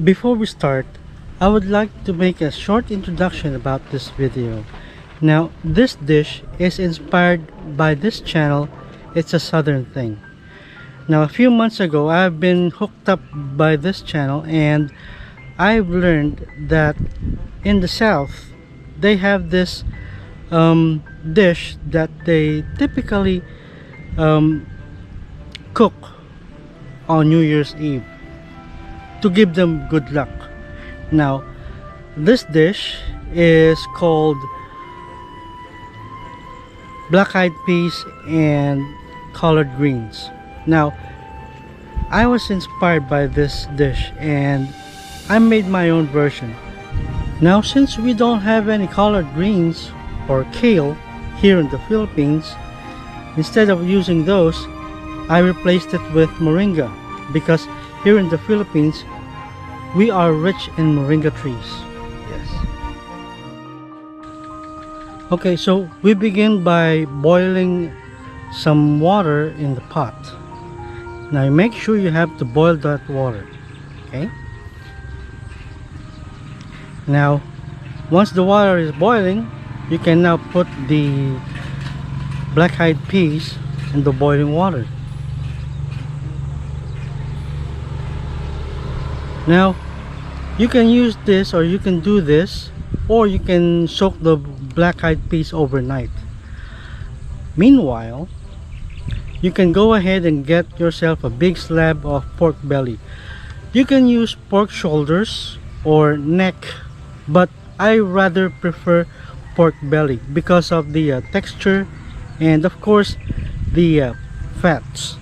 Before we start, I would like to make a short introduction about this video. Now, this dish is inspired by this channel. It's a southern thing. Now, a few months ago, I've been hooked up by this channel, and I've learned that in the south, they have this dish that they typically cook on New Year's Eve to give them good luck. Now, this dish is called black-eyed peas and collard greens. Now, I was inspired by this dish and I made my own version. Now, since we don't have any collard greens or kale here in the Philippines, instead of using those, I replaced it with moringa, because here in the Philippines we are rich in moringa trees. Yes. Okay, so we begin by boiling some water in the pot. Now make sure you have to boil that water. Okay. Now once the water is boiling, you can now put the black-eyed peas in the boiling water. Now you can use this, or you can do this, or you can soak the black-eyed peas overnight. Meanwhile, you can go ahead and get yourself a big slab of pork belly. You can use pork shoulders or neck, but I rather prefer pork belly because of the texture and of course the fats.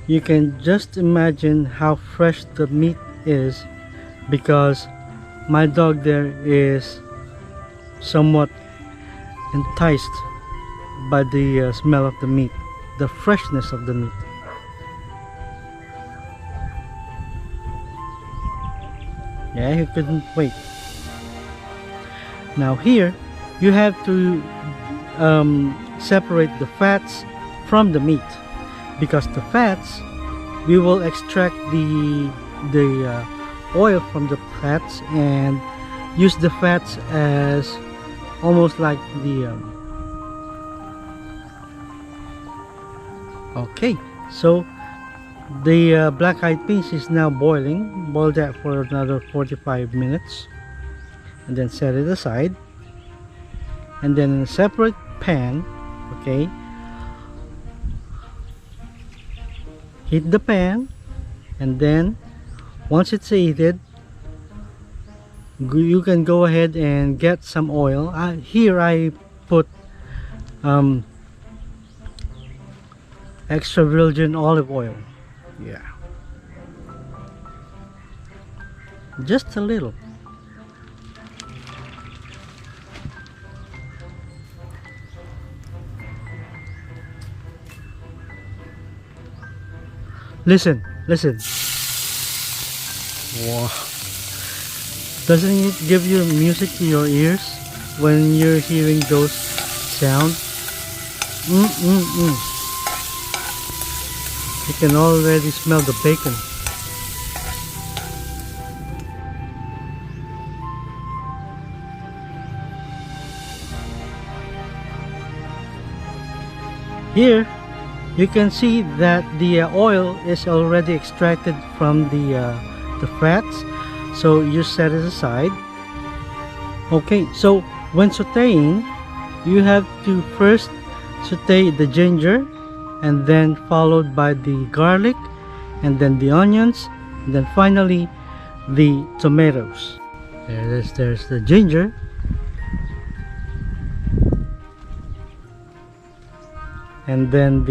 You can just imagine how fresh the meat is, because my dog there is somewhat enticed by the smell of the meat, the freshness of the meat. Yeah, he couldn't wait. Now here you have to separate the fats from the meat, because the fats, we will extract the oil from the fats and use the fats as almost like the okay, so the black-eyed peas is now boiling. Boil that for another 45 minutes and then set it aside, and then in a separate pan, okay, heat the pan, and then once it's heated, you can go ahead and get some oil. Here I put extra virgin olive oil. Yeah, just a little. Listen. Wow. Doesn't it give you music to your ears when you're hearing those sounds? You can already smell the bacon. Here you can see that the oil is already extracted from the fats, so you set it aside. Okay, so when sauteing, you have to first saute the ginger, and then followed by the garlic, and then the onions, and then finally the tomatoes. There's the ginger, and then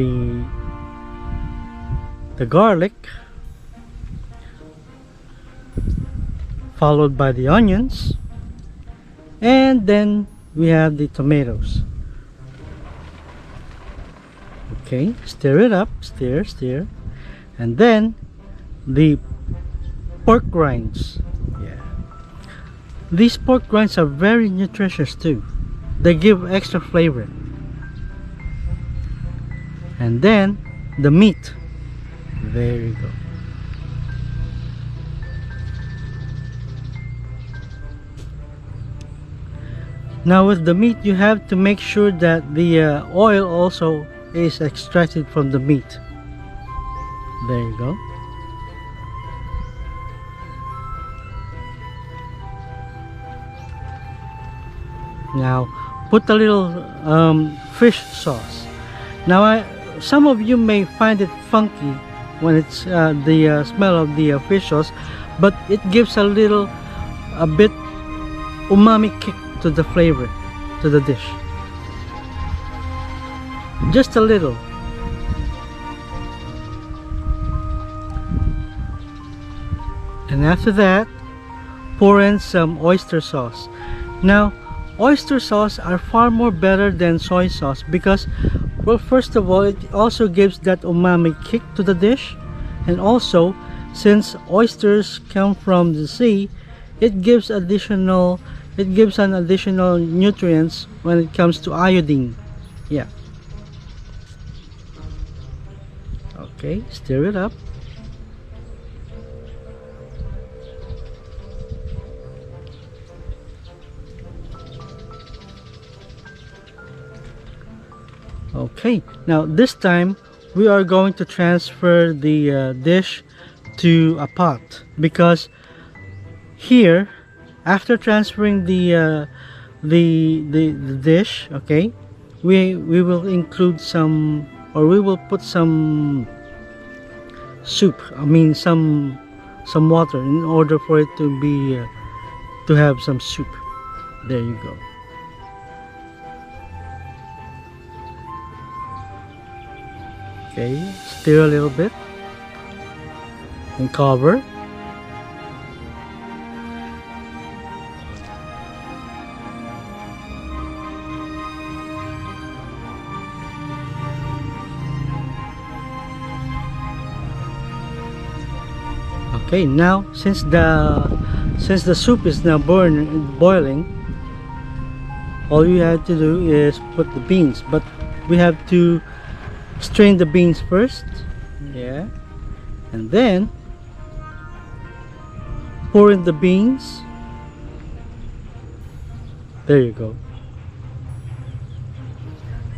the garlic, followed by the onions, and then we have the tomatoes. Okay, stir it up, stir, and then the pork rinds. Yeah, these pork rinds are very nutritious too. They give extra flavor. And then the meat. There you go. Now with the meat, you have to make sure that the oil also is extracted from the meat. There you go. Now put a little fish sauce. Now some of you may find it funky when it's the smell of the fish sauce, but it gives a bit umami kick to the flavor, to the dish. Just a little. And after that, pour in some oyster sauce. Now oyster sauce are far more better than soy sauce because, well, first of all, it also gives that umami kick to the dish, and also since oysters come from the sea, it gives an additional nutrients when it comes to iodine. Yeah. Okay, stir it up. Okay, now this time we are going to transfer the dish to a pot, because here, after transferring the dish, okay, we will include some, or we will put some soup. I mean some water in order for it to be to have some soup. There you go. Okay, stir a little bit and cover. Okay, now since the soup is now boiling, all you have to do is put the beans, but we have to strain the beans first. Yeah, and then pour in the beans. There you go.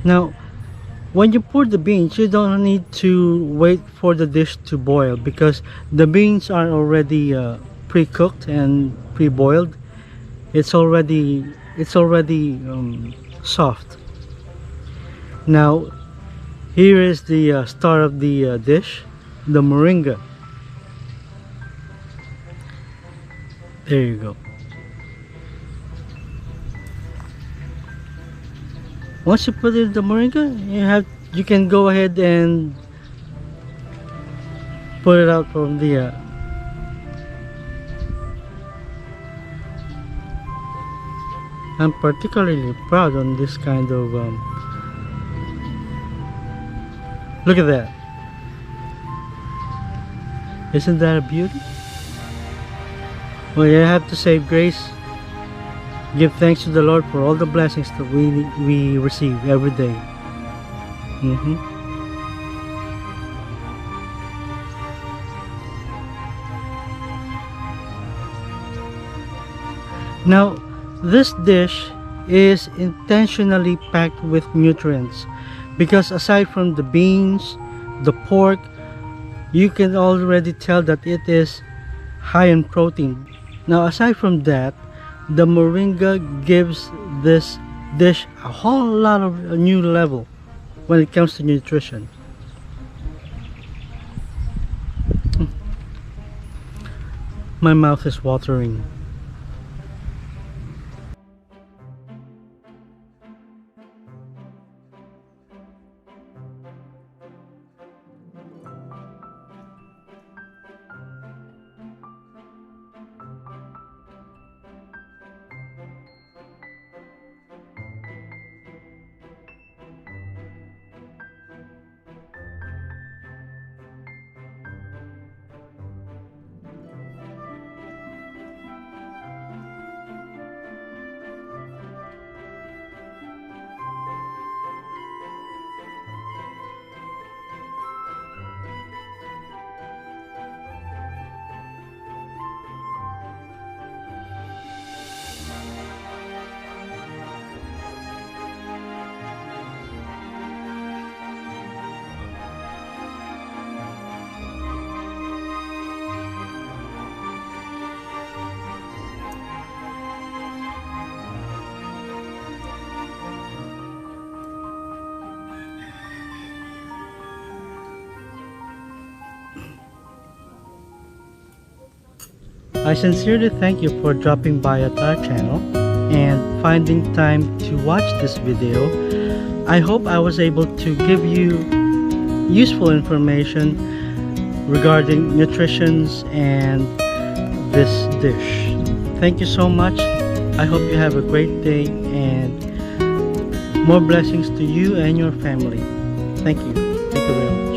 Now when you pour the beans, you don't need to wait for the dish to boil, because the beans are already pre-cooked and pre-boiled. It's already soft. Now here is the star of the dish, the moringa. There you go. Once you put in the moringa, you can go ahead and put it out from the I'm particularly proud on this kind of look at that. Isn't that a beauty? Well, you have to say grace. Give thanks to the Lord for all the blessings that we receive every day. Now this dish is intentionally packed with nutrients, because aside from the beans, the pork, you can already tell that it is high in protein. Now aside from that, the moringa gives this dish a whole lot of a new level when it comes to nutrition. My mouth is watering. I sincerely thank you for dropping by at our channel and finding time to watch this video. I hope I was able to give you useful information regarding nutrition and this dish. Thank you so much. I hope you have a great day and more blessings to you and your family. Thank you. Thank you very much.